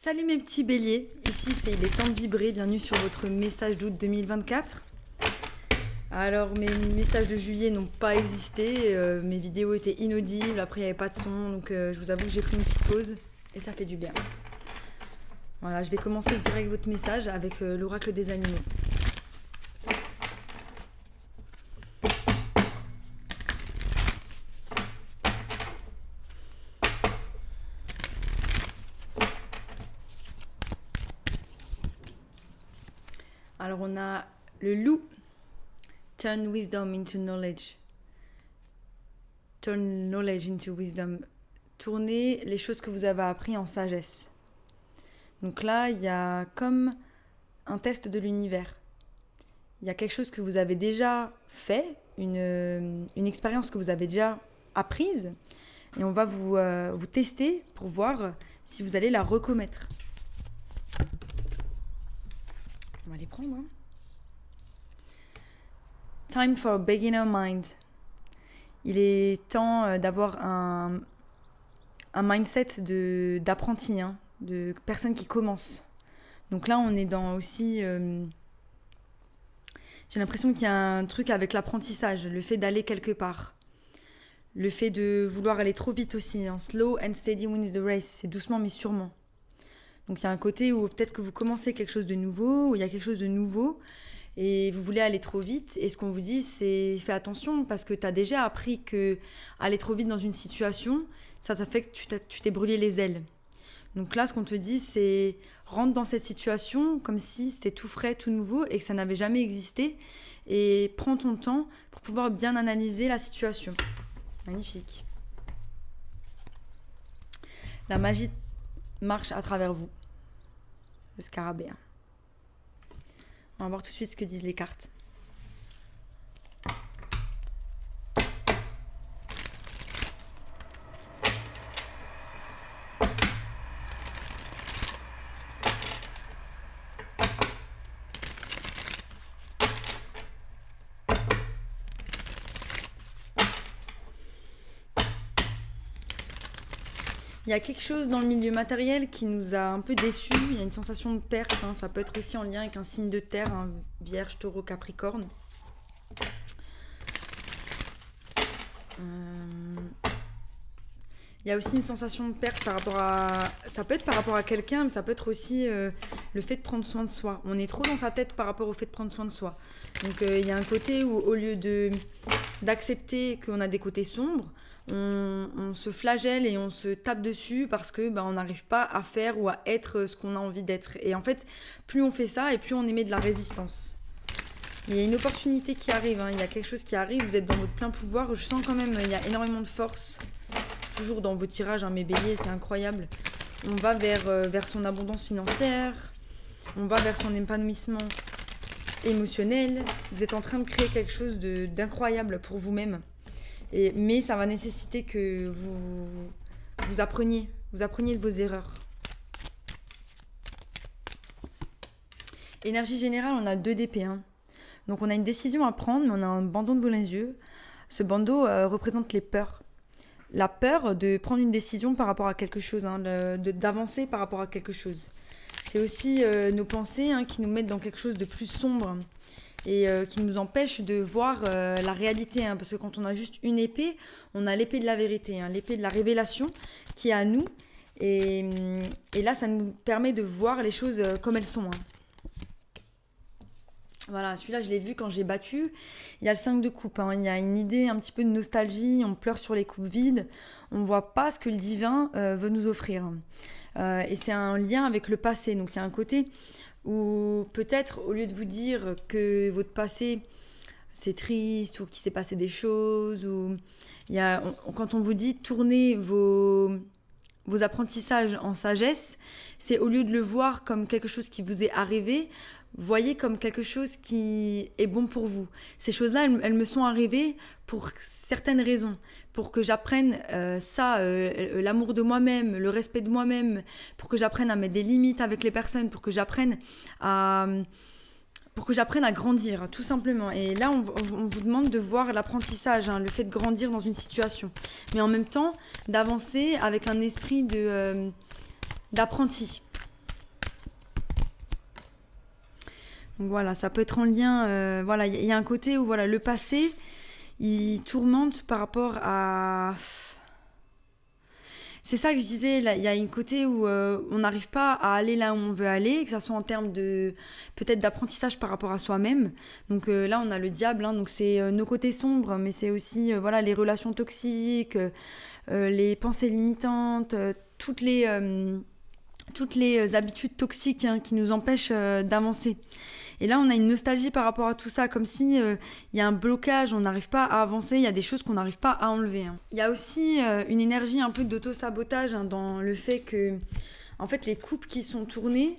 Salut mes petits béliers, ici c'est Il est temps de vibrer, bienvenue sur votre message d'août 2024. Alors mes messages de juillet n'ont pas existé, mes vidéos étaient inaudibles, après il n'y avait pas de son, donc je vous avoue que j'ai pris une petite pause et ça fait du bien. Voilà, je vais commencer direct votre message avec l'oracle des animaux. Alors on a le loup. Turn wisdom into knowledge. Turn knowledge into wisdom. Tournez les choses que vous avez appris en sagesse. Donc là, il y a comme un test de l'univers. Il y a quelque chose que vous avez déjà fait, une expérience que vous avez déjà apprise, et on va vous tester pour voir si vous allez la recommettre. On va les prendre. Hein. Time for a beginner mind. Il est temps d'avoir un mindset d'apprenti, hein, de personnes qui commencent. Donc là, on est dans aussi... j'ai l'impression qu'il y a un truc avec l'apprentissage, le fait d'aller quelque part. Le fait de vouloir aller trop vite aussi. Hein. Slow and steady wins the race. C'est doucement mais sûrement. Donc il y a un côté où peut-être que vous commencez quelque chose de nouveau, où il y a quelque chose de nouveau, et vous voulez aller trop vite. Et ce qu'on vous dit, c'est fais attention, parce que tu as déjà appris que aller trop vite dans une situation, ça fait que tu t'es brûlé les ailes. Donc là, ce qu'on te dit, c'est rentre dans cette situation comme si c'était tout frais, tout nouveau, et que ça n'avait jamais existé. Et prends ton temps pour pouvoir bien analyser la situation. Magnifique. La magie marche à travers vous. Le scarabée. On va voir tout de suite ce que disent les cartes. Il y a quelque chose dans le milieu matériel qui nous a un peu déçus. Il y a une sensation de perte. Hein. Ça peut être aussi en lien avec un signe de terre, un Vierge, Taureau, Capricorne. Il y a aussi une sensation de perte par rapport à... Ça peut être par rapport à quelqu'un, mais ça peut être aussi le fait de prendre soin de soi. On est trop dans sa tête par rapport au fait de prendre soin de soi. Donc il y a un côté où au lieu d'accepter qu'on a des côtés sombres, on se flagelle et on se tape dessus parce que on n'arrive pas à faire ou à être ce qu'on a envie d'être. Et en fait, plus on fait ça et plus on émet de la résistance. Il y a une opportunité qui arrive, hein. Il y a quelque chose qui arrive, vous êtes dans votre plein pouvoir. Je sens quand même, il y a énormément de force. Toujours dans vos tirages, hein, mes béliers, c'est incroyable. On va vers son abondance financière, on va vers son épanouissement émotionnel. Vous êtes en train de créer quelque chose d'incroyable pour vous-même. Mais ça va nécessiter que vous appreniez de vos erreurs. Énergie générale, on a 2 d'épée. Hein. Donc on a une décision à prendre, mais on a un bandeau devant les yeux. Ce bandeau représente les peurs. La peur de prendre une décision par rapport à quelque chose, hein, d'avancer par rapport à quelque chose. C'est aussi nos pensées, hein, qui nous mettent dans quelque chose de plus sombre et qui nous empêchent de voir la réalité. Hein, parce que quand on a juste une épée, on a l'épée de la vérité, hein, l'épée de la révélation qui est à nous. Et là, ça nous permet de voir les choses comme elles sont. Hein. Voilà, celui-là, je l'ai vu quand j'ai battu. Il y a le 5 de coupe. Hein. Il y a une idée un petit peu de nostalgie. On pleure sur les coupes vides. On ne voit pas ce que le divin veut nous offrir. Et c'est un lien avec le passé. Donc, il y a un côté où peut-être, au lieu de vous dire que votre passé, c'est triste ou qu'il s'est passé des choses, ou quand on vous dit tournez vos apprentissages en sagesse, c'est au lieu de le voir comme quelque chose qui vous est arrivé, voyez comme quelque chose qui est bon pour vous. Ces choses-là, elles me sont arrivées pour certaines raisons, pour que j'apprenne l'amour de moi-même, le respect de moi-même, pour que j'apprenne à mettre des limites avec les personnes, pour que j'apprenne à grandir, tout simplement. Et là, on vous demande de voir l'apprentissage, hein, le fait de grandir dans une situation, mais en même temps, d'avancer avec un esprit d'apprenti. Donc voilà, ça peut être en lien. Voilà, il y a un côté où voilà, le passé, il tourmente par rapport à. C'est ça que je disais, là, il y a un côté où on n'arrive pas à aller là où on veut aller, que ce soit en termes de peut-être d'apprentissage par rapport à soi-même. Donc là, on a le diable, hein, donc c'est nos côtés sombres, mais c'est aussi voilà, les relations toxiques, les pensées limitantes, toutes les habitudes toxiques hein, qui nous empêchent d'avancer. Et là, on a une nostalgie par rapport à tout ça, comme si y a un blocage, on n'arrive pas à avancer, il y a des choses qu'on n'arrive pas à enlever. Hein. Il y a aussi une énergie un peu d'auto-sabotage hein, dans le fait que, en fait, les coupes qui sont tournées,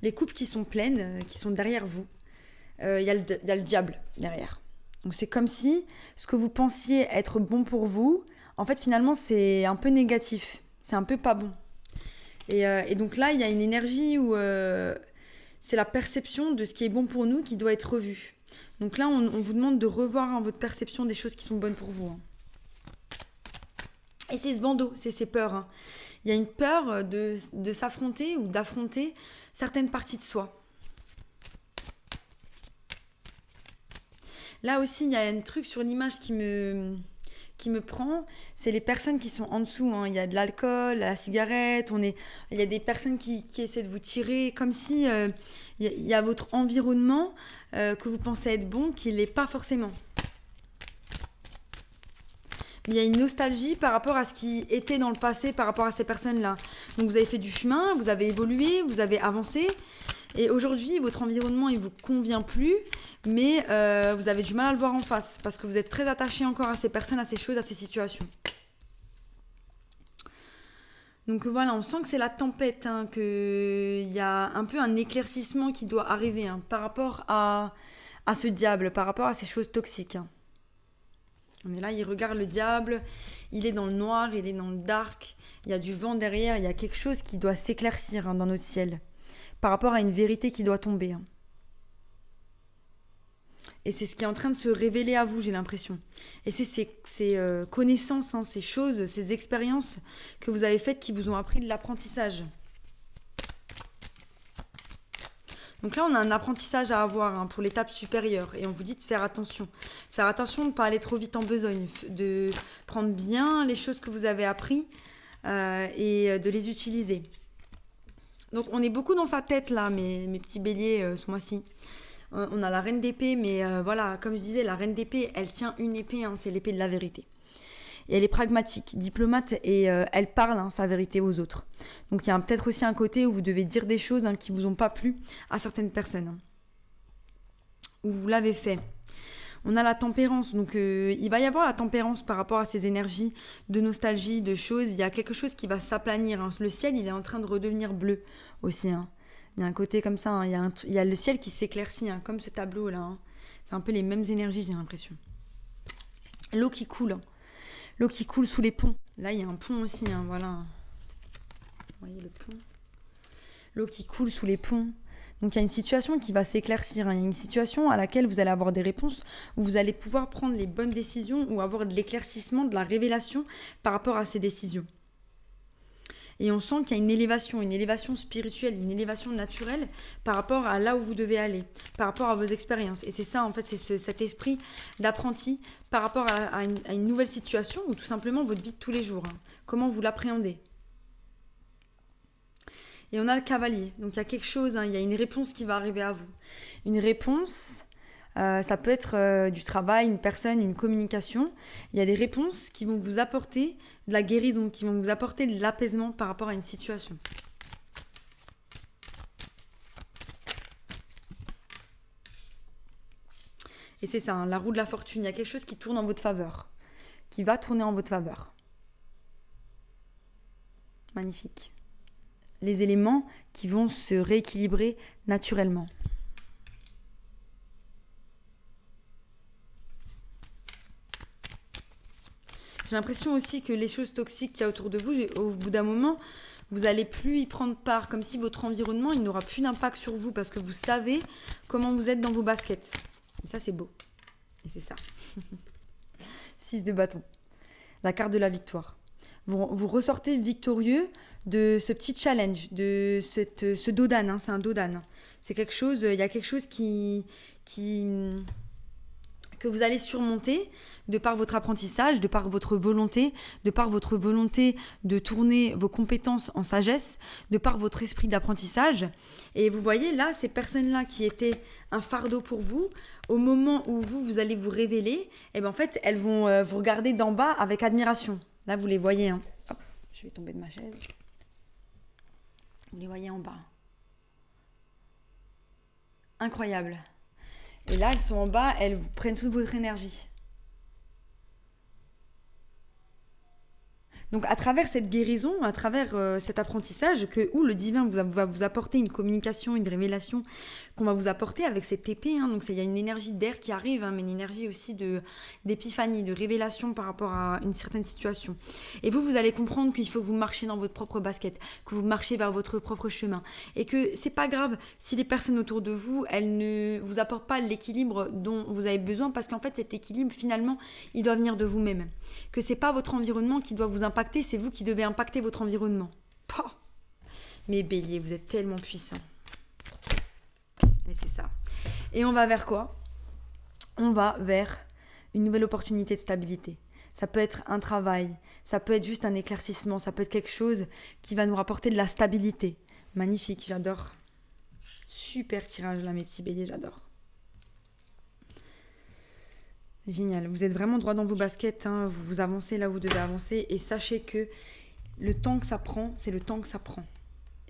les coupes qui sont pleines, qui sont derrière vous, y a le diable derrière. Donc c'est comme si ce que vous pensiez être bon pour vous, en fait, finalement, c'est un peu négatif, c'est un peu pas bon. Et donc là, il y a une énergie où c'est la perception de ce qui est bon pour nous qui doit être revue. Donc là, on vous demande de revoir hein, votre perception des choses qui sont bonnes pour vous. Hein. Et c'est ce bandeau, c'est ces peurs. Hein. Il y a une peur de s'affronter ou d'affronter certaines parties de soi. Là aussi, il y a un truc sur l'image qui me prend, c'est les personnes qui sont en dessous. Hein. Il y a de l'alcool, la cigarette, il y a des personnes qui essaient de vous tirer, comme si il y a votre environnement que vous pensez être bon, qui ne l'est pas forcément. Il y a une nostalgie par rapport à ce qui était dans le passé, par rapport à ces personnes-là. Donc vous avez fait du chemin, vous avez évolué, vous avez avancé. Et aujourd'hui, votre environnement, il ne vous convient plus, mais vous avez du mal à le voir en face, parce que vous êtes très attaché encore à ces personnes, à ces choses, à ces situations. Donc voilà, on sent que c'est la tempête, hein, qu'il y a un peu un éclaircissement qui doit arriver hein, par rapport à ce diable, par rapport à ces choses toxiques. Hein. On est là, il regarde le diable, il est dans le noir, il est dans le dark, il y a du vent derrière, il y a quelque chose qui doit s'éclaircir hein, dans notre ciel, par rapport à une vérité qui doit tomber. Hein. Et c'est ce qui est en train de se révéler à vous, j'ai l'impression. Et c'est ces connaissances, hein, ces choses, ces expériences que vous avez faites qui vous ont appris de l'apprentissage. Donc là, on a un apprentissage à avoir hein, pour l'étape supérieure. Et on vous dit de faire attention. De faire attention de ne pas aller trop vite en besogne. De prendre bien les choses que vous avez apprises et de les utiliser. Donc on est beaucoup dans sa tête là, mes petits béliers ce mois-ci. On a la reine d'épée, mais voilà, comme je disais, la reine d'épée, elle tient une épée, hein, c'est l'épée de la vérité. Et elle est pragmatique, diplomate, et elle parle hein, sa vérité aux autres. Donc il y a peut-être aussi un côté où vous devez dire des choses hein, qui ne vous ont pas plu à certaines personnes. Hein, où vous l'avez fait. On a la tempérance, donc il va y avoir la tempérance par rapport à ces énergies de nostalgie, de choses. Il y a quelque chose qui va s'aplanir. Hein. Le ciel, il est en train de redevenir bleu aussi. Hein. Il y a un côté comme ça, hein. Il y a le ciel qui s'éclaircit, hein, comme ce tableau-là. Hein. C'est un peu les mêmes énergies, j'ai l'impression. L'eau qui coule. Hein. L'eau qui coule sous les ponts. Là, il y a un pont aussi, hein, voilà. Vous voyez le pont. L'eau qui coule sous les ponts. Donc, il y a une situation qui va s'éclaircir. Hein. Il y a une situation à laquelle vous allez avoir des réponses, où vous allez pouvoir prendre les bonnes décisions ou avoir de l'éclaircissement, de la révélation par rapport à ces décisions. Et on sent qu'il y a une élévation spirituelle, une élévation naturelle par rapport à là où vous devez aller, par rapport à vos expériences. Et c'est ça, en fait, c'est cet esprit d'apprenti par rapport à une nouvelle situation ou tout simplement votre vie de tous les jours. Hein. Comment vous l'appréhendez. Et on a le cavalier. Donc il y a quelque chose, hein, il y a une réponse qui va arriver à vous. Une réponse... ça peut être du travail, une personne, une communication. Il y a des réponses qui vont vous apporter de la guérison, qui vont vous apporter de l'apaisement par rapport à une situation. Et c'est ça, hein, la roue de la fortune. Il y a quelque chose qui tourne en votre faveur, qui va tourner en votre faveur. Magnifique. Les éléments qui vont se rééquilibrer naturellement. J'ai l'impression aussi que les choses toxiques qu'il y a autour de vous, au bout d'un moment, vous n'allez plus y prendre part, comme si votre environnement, il n'aura plus d'impact sur vous, parce que vous savez comment vous êtes dans vos baskets. Et ça, c'est beau. Et c'est ça. 6 de bâton. La carte de la victoire. Vous ressortez victorieux de ce petit challenge, de ce dodan, hein, c'est un dodan. C'est quelque chose, il y a quelque chose qui, que vous allez surmonter de par votre apprentissage, de par votre volonté, de tourner vos compétences en sagesse, de par votre esprit d'apprentissage. Et vous voyez là, ces personnes-là qui étaient un fardeau pour vous, au moment où vous allez vous révéler, et ben en fait, elles vont vous regarder d'en bas avec admiration. Là, vous les voyez. Hein. Hop, je vais tomber de ma chaise. Vous les voyez en bas. Incroyable. Et là, elles sont en bas, elles vous prennent toute votre énergie. Donc à travers cette guérison, à travers cet apprentissage, où le divin va vous apporter une communication, une révélation qu'on va vous apporter avec cette épée. Hein. Donc il y a une énergie d'air qui arrive, hein, mais une énergie aussi d'épiphanie, de révélation par rapport à une certaine situation. Et vous allez comprendre qu'il faut que vous marchiez dans votre propre basket, que vous marchiez vers votre propre chemin. Et que c'est pas grave si les personnes autour de vous, elles ne vous apportent pas l'équilibre dont vous avez besoin, parce qu'en fait cet équilibre, finalement, il doit venir de vous-même. Que c'est pas votre environnement qui doit vous impacter, c'est vous qui devez impacter votre environnement. Pouah. Mais Bélier, vous êtes tellement puissant. Et c'est ça. Et on va vers quoi ? On va vers une nouvelle opportunité de stabilité. Ça peut être un travail, ça peut être juste un éclaircissement, ça peut être quelque chose qui va nous rapporter de la stabilité. Magnifique, j'adore. Super tirage là, mes petits béliers, j'adore. Génial, vous êtes vraiment droit dans vos baskets, hein. Vous avancez là où vous devez avancer et sachez que le temps que ça prend, c'est le temps que ça prend.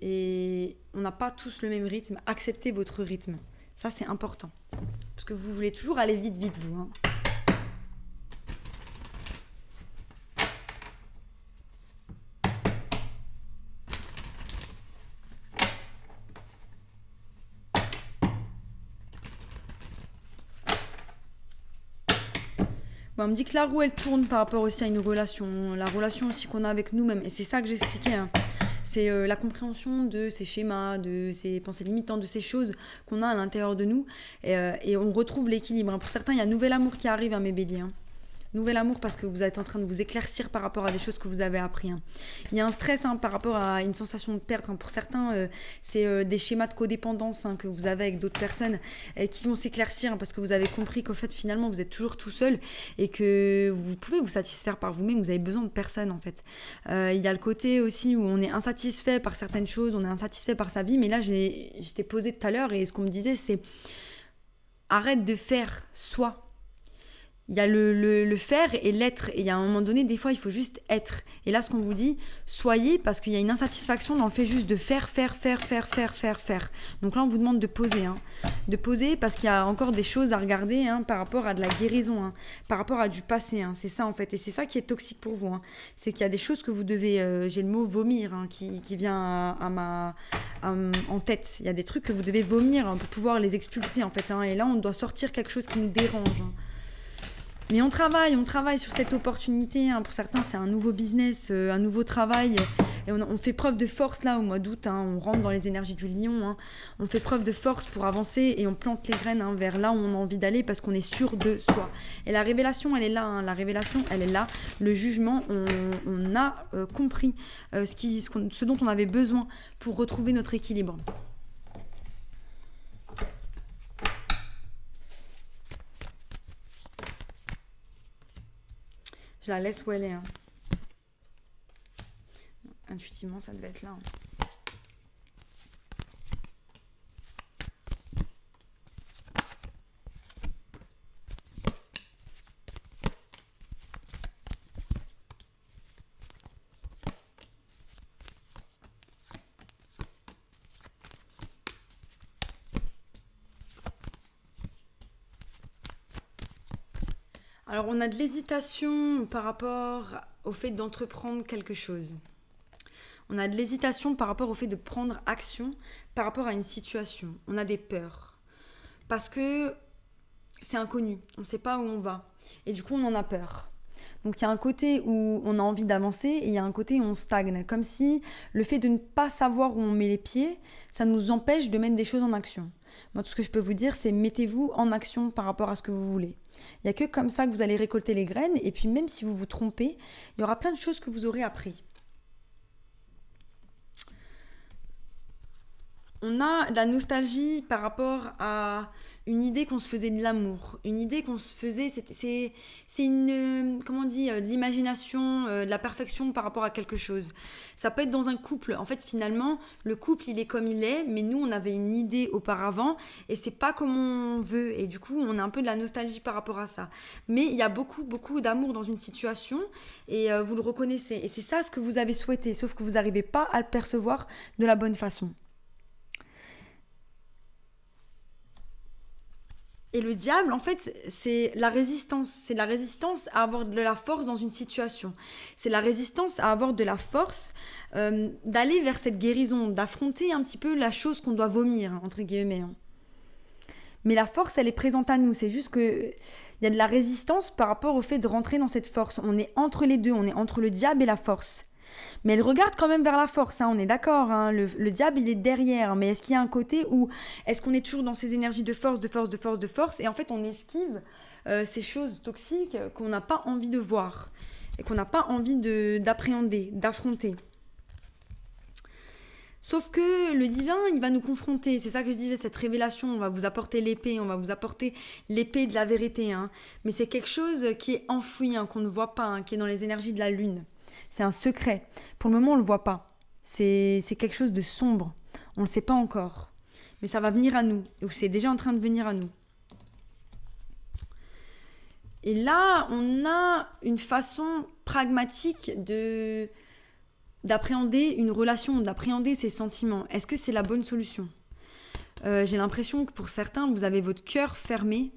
Et on n'a pas tous le même rythme, acceptez votre rythme. Ça, c'est important. Parce que vous voulez toujours aller vite, vous. Hein. Bon, on me dit que la roue, elle tourne par rapport aussi à une relation. La relation aussi qu'on a avec nous-mêmes. Et c'est ça que j'expliquais. Hein. C'est la compréhension de ces schémas, de ces pensées limitantes, de ces choses qu'on a à l'intérieur de nous. Et on retrouve l'équilibre. Hein. Pour certains, il y a un nouvel amour qui arrive, hein, mes béliers. Hein. Nouvel amour parce que vous êtes en train de vous éclaircir par rapport à des choses que vous avez appris. Hein. Il y a un stress par rapport à une sensation de perte. Hein. Pour certains, c'est des schémas de codépendance que vous avez avec d'autres personnes qui vont s'éclaircir parce que vous avez compris qu'en fait, finalement, vous êtes toujours tout seul et que vous pouvez vous satisfaire par vous-même. Vous avez besoin de personne, en fait. Il y a le côté aussi où on est insatisfait par certaines choses, on est insatisfait par sa vie. Mais là, j'étais posée tout à l'heure et ce qu'on me disait, c'est arrête de faire soi. Il y a le faire et l'être. Et il y a un moment donné, des fois, il faut juste être. Et là, ce qu'on vous dit, soyez, parce qu'il y a une insatisfaction dans le fait juste de faire. Donc là, on vous demande de poser. Hein. De poser parce qu'il y a encore des choses à regarder par rapport à de la guérison, par rapport à du passé. C'est ça, en fait. Et c'est ça qui est toxique pour vous. C'est qu'il y a des choses que vous devez, j'ai le mot vomir qui vient en tête. Il y a des trucs que vous devez vomir pour pouvoir les expulser, en fait. Et là, on doit sortir quelque chose qui nous dérange. Mais on travaille sur cette opportunité. Pour certains, c'est un nouveau business, un nouveau travail. Et on fait preuve de force là au mois d'août. On rentre dans les énergies du lion. On fait preuve de force pour avancer et on plante les graines vers là où on a envie d'aller parce qu'on est sûr de soi. Et la révélation, elle est là. La révélation, elle est là. Le jugement, on a compris ce dont on avait besoin pour retrouver notre équilibre. Je la laisse où elle est. Intuitivement, ça devait être là. Alors, on a de l'hésitation par rapport au fait d'entreprendre quelque chose. On a de l'hésitation par rapport au fait de prendre action par rapport à une situation. On a des peurs. Parce que c'est inconnu. On ne sait pas où on va. Et du coup, on en a peur. Donc, il y a un côté où on a envie d'avancer et il y a un côté où on stagne. Comme si le fait de ne pas savoir où on met les pieds, ça nous empêche de mettre des choses en action. Moi, tout ce que je peux vous dire, c'est mettez-vous en action par rapport à ce que vous voulez. Il n'y a que comme ça que vous allez récolter les graines. Et puis, même si vous vous trompez, il y aura plein de choses que vous aurez appris. on a de la nostalgie par rapport à une idée qu'on se faisait de l'amour, une idée qu'on se faisait, c'est une, comment on dit, de l'imagination, de la perfection par rapport à quelque chose. Ça peut être dans un couple. En fait, finalement, le couple, il est comme il est, mais nous, on avait une idée auparavant et c'est pas comme on veut. Et du coup, on a un peu de la nostalgie par rapport à ça. Mais il y a beaucoup, beaucoup d'amour dans une situation et vous le reconnaissez. Et c'est ça ce que vous avez souhaité, sauf que vous n'arrivez pas à le percevoir de la bonne façon. Et le diable, en fait, c'est la résistance. C'est la résistance à avoir de la force dans une situation. C'est la résistance à avoir de la force d'aller vers cette guérison, d'affronter un petit peu la chose qu'on doit vomir, entre guillemets. Hein. Mais la force, elle est présente à nous. C'est juste que il y a de la résistance par rapport au fait de rentrer dans cette force. On est entre les deux. On est entre le diable et la force. Mais elle regarde quand même vers la force, hein, on est d'accord. Hein, le diable, il est derrière. Mais est-ce qu'il y a un côté où est-ce qu'on est toujours dans ces énergies de force, de force, de force, de force et en fait, on esquive ces choses toxiques qu'on n'a pas envie de voir et qu'on n'a pas envie d'appréhender, d'affronter. Sauf que le divin, il va nous confronter. C'est ça que je disais, cette révélation. On va vous apporter l'épée, on va vous apporter l'épée de la vérité. Hein. Mais c'est quelque chose qui est enfoui, hein, qu'on ne voit pas, hein, qui est dans les énergies de la lune. C'est un secret. Pour le moment, on ne le voit pas. C'est quelque chose de sombre. On ne le sait pas encore. Mais ça va venir à nous. Ou c'est déjà en train de venir à nous. Et là, on a une façon pragmatique d'appréhender une relation, d'appréhender ses sentiments. Est-ce que c'est la bonne solution ? J'ai l'impression que pour certains, vous avez votre cœur fermé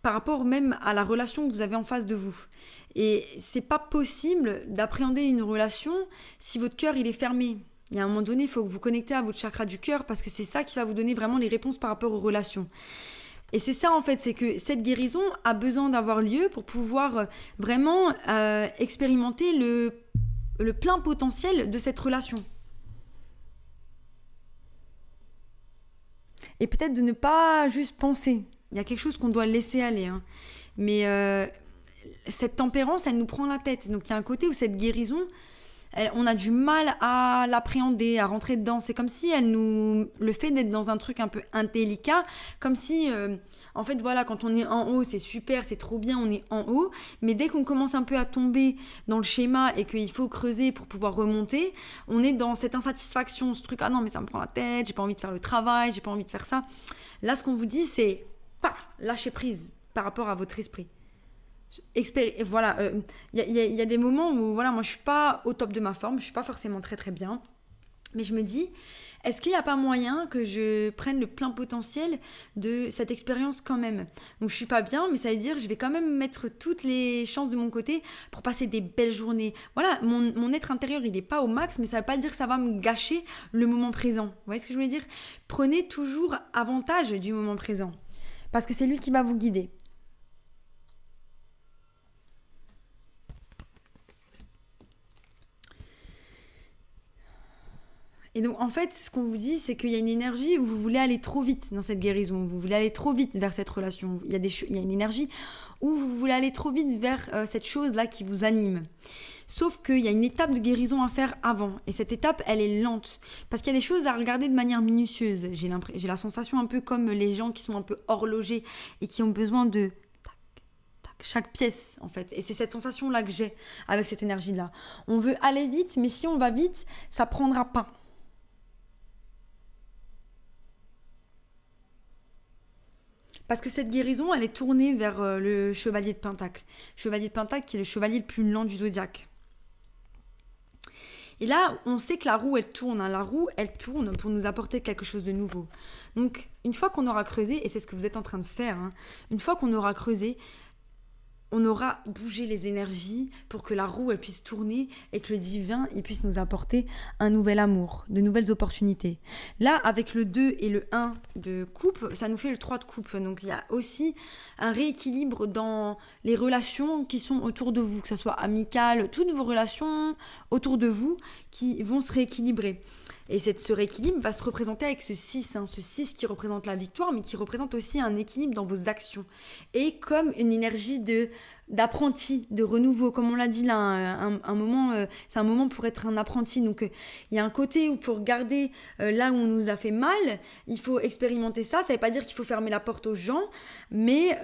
par rapport même à la relation que vous avez en face de vous. Et c'est pas possible d'appréhender une relation si votre cœur il est fermé. Il y a un moment donné, il faut que vous connectez à votre chakra du cœur parce que c'est ça qui va vous donner vraiment les réponses par rapport aux relations. Et c'est ça en fait, c'est que cette guérison a besoin d'avoir lieu pour pouvoir vraiment expérimenter le plein potentiel de cette relation. Et peut-être de ne pas juste penser. Il y a quelque chose qu'on doit laisser aller. Hein. Mais cette tempérance, elle nous prend la tête. Donc il y a un côté où cette guérison, on a du mal à l'appréhender, à rentrer dedans. C'est comme si le fait d'être dans un truc un peu indélicat, comme si, en fait, voilà, quand on est en haut, c'est super, c'est trop bien, on est en haut. Mais dès qu'on commence un peu à tomber dans le schéma et qu'il faut creuser pour pouvoir remonter, on est dans cette insatisfaction, ce truc, ah non, mais ça me prend la tête, j'ai pas envie de faire le travail, j'ai pas envie de faire ça. Là, ce qu'on vous dit, c'est, lâcher prise par rapport à votre esprit. Voilà, y a des moments où voilà, moi je suis pas au top de ma forme, je suis pas forcément très très bien, mais je me dis, est-ce qu'il n'y a pas moyen que je prenne le plein potentiel de cette expérience quand même ? Donc je suis pas bien, mais ça veut dire je vais quand même mettre toutes les chances de mon côté pour passer des belles journées. Voilà, mon être intérieur il est pas au max, mais ça veut pas dire que ça va me gâcher le moment présent. Vous voyez ce que je voulais dire ? Prenez toujours avantage du moment présent, parce que c'est lui qui va vous guider. Et donc, en fait, ce qu'on vous dit, c'est qu'il y a une énergie où vous voulez aller trop vite dans cette guérison. Vous voulez aller trop vite vers cette relation. Il y a une énergie où vous voulez aller trop vite vers cette chose-là qui vous anime. Sauf qu'il y a une étape de guérison à faire avant. Et cette étape, elle est lente. Parce qu'il y a des choses à regarder de manière minutieuse. J'ai la sensation un peu comme les gens qui sont un peu horlogers et qui ont besoin de chaque pièce en fait, et c'est cette sensation là que j'ai avec cette énergie là. On veut aller vite, mais si on va vite, ça prendra pas. Parce que cette guérison, elle est tournée vers le chevalier de Pentacle. Chevalier de Pentacle qui est le chevalier le plus lent du zodiaque. Et là, on sait que la roue, elle tourne. Hein. La roue, elle tourne pour nous apporter quelque chose de nouveau. Donc, une fois qu'on aura creusé, et c'est ce que vous êtes en train de faire, hein, une fois qu'on aura creusé, on aura bougé les énergies pour que la roue elle puisse tourner et que le divin il puisse nous apporter un nouvel amour, de nouvelles opportunités. Là, avec le 2 et le 1 de coupe, ça nous fait le 3 de coupe. Donc, il y a aussi un rééquilibre dans les relations qui sont autour de vous, que ce soit amicales, toutes vos relations autour de vous qui vont se rééquilibrer. Et ce rééquilibre va se représenter avec ce 6, ce 6 qui représente la victoire, mais qui représente aussi un équilibre dans vos actions. Et comme une énergie d'apprenti, de renouveau, comme on l'a dit là, un moment, c'est un moment pour être un apprenti. Donc il y a un côté où il faut regarder là où on nous a fait mal, il faut expérimenter ça. Ça ne veut pas dire qu'il faut fermer la porte aux gens, mais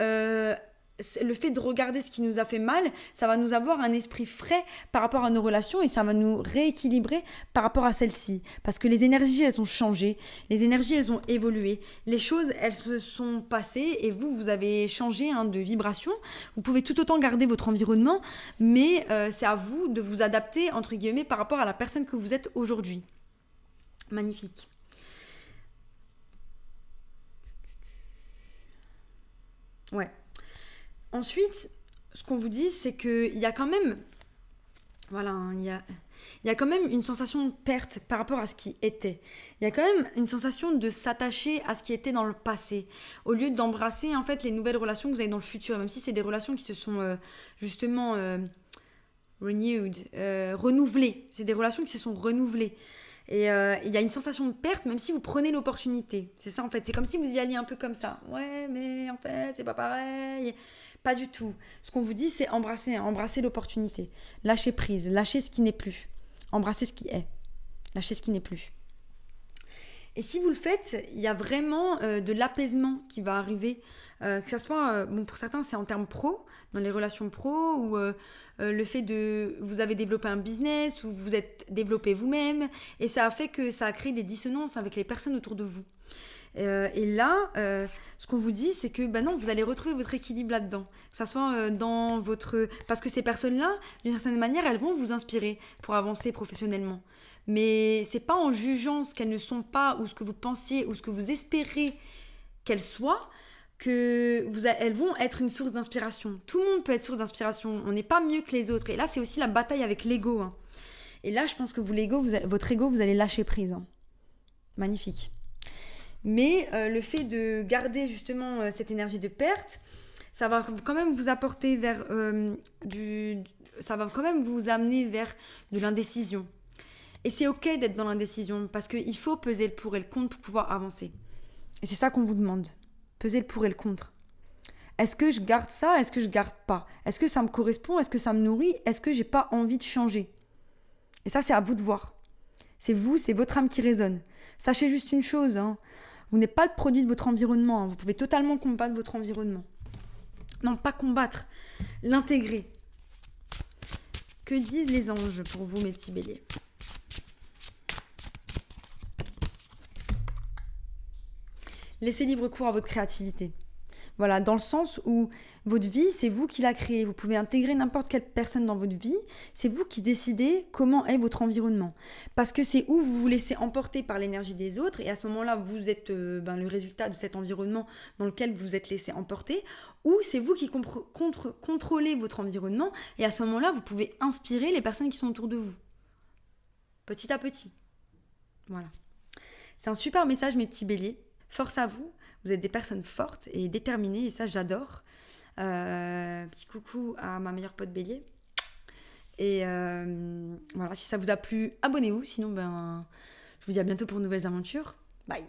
le fait de regarder ce qui nous a fait mal, ça va nous avoir un esprit frais par rapport à nos relations et ça va nous rééquilibrer par rapport à celles-ci. Parce que les énergies, elles ont changé, les énergies, elles ont évolué, les choses, elles se sont passées et vous avez changé de vibration. Vous pouvez tout autant garder votre environnement, mais c'est à vous de vous adapter, entre guillemets, par rapport à la personne que vous êtes aujourd'hui. Magnifique. Ouais. Ensuite, ce qu'on vous dit, c'est qu'il y a quand même, voilà, il y a quand même une sensation de perte par rapport à ce qui était. Il y a quand même une sensation de s'attacher à ce qui était dans le passé, au lieu d'embrasser en fait les nouvelles relations que vous avez dans le futur, même si c'est des relations qui se sont justement renewed, renouvelées. C'est des relations qui se sont renouvelées. Et il y a une sensation de perte, même si vous prenez l'opportunité. C'est ça en fait, c'est comme si vous y alliez un peu comme ça. Ouais, mais en fait, c'est pas pareil. Pas du tout. Ce qu'on vous dit, c'est embrasser l'opportunité. Lâcher prise, lâcher ce qui n'est plus. Embrasser ce qui est. Lâcher ce qui n'est plus. Et si vous le faites, il y a vraiment de l'apaisement qui va arriver. Que ce soit, pour certains, c'est en termes pro, dans les relations pro, ou le fait de... Vous avez développé un business, ou vous êtes développé vous-même, et ça a fait que ça a créé des dissonances avec les personnes autour de vous. Et là, ce qu'on vous dit, c'est que non, vous allez retrouver votre équilibre là-dedans. Que ça soit dans votre... Parce que ces personnes-là, d'une certaine manière, elles vont vous inspirer pour avancer professionnellement. Mais c'est pas en jugeant ce qu'elles ne sont pas, ou ce que vous pensiez, ou ce que vous espérez qu'elles soient, elles vont être une source d'inspiration. Tout le monde peut être source d'inspiration. On n'est pas mieux que les autres. Et là, c'est aussi la bataille avec l'ego. Et là, je pense que votre ego, vous allez lâcher prise. Magnifique. Mais le fait de garder justement cette énergie de perte, ça va quand même vous apporter vers ça va quand même vous amener vers de l'indécision. Et c'est ok d'être dans l'indécision parce qu'il faut peser le pour et le contre pour pouvoir avancer. Et c'est ça qu'on vous demande. Peser le pour et le contre. Est-ce que je garde ça? Est-ce que je garde pas? Est-ce que ça me correspond? Est-ce que ça me nourrit? Est-ce que j'ai pas envie de changer? Et ça, c'est à vous de voir. C'est vous, c'est votre âme qui résonne. Sachez juste une chose, vous n'êtes pas le produit de votre environnement. Vous pouvez totalement combattre votre environnement. Non, pas combattre, l'intégrer. Que disent les anges pour vous, mes petits béliers? Laissez libre cours à votre créativité. Voilà, dans le sens où votre vie, c'est vous qui la créez. Vous pouvez intégrer n'importe quelle personne dans votre vie. C'est vous qui décidez comment est votre environnement. Parce que c'est où vous vous laissez emporter par l'énergie des autres. Et à ce moment-là, vous êtes le résultat de cet environnement dans lequel vous êtes laissé emporter. Ou c'est vous qui contrôlez votre environnement. Et à ce moment-là, vous pouvez inspirer les personnes qui sont autour de vous. Petit à petit. Voilà. C'est un super message, mes petits béliers. Force à vous. Vous êtes des personnes fortes et déterminées et ça j'adore. Petit coucou à ma meilleure pote bélier. Et voilà, si ça vous a plu, abonnez-vous. Sinon, je vous dis à bientôt pour de nouvelles aventures. Bye.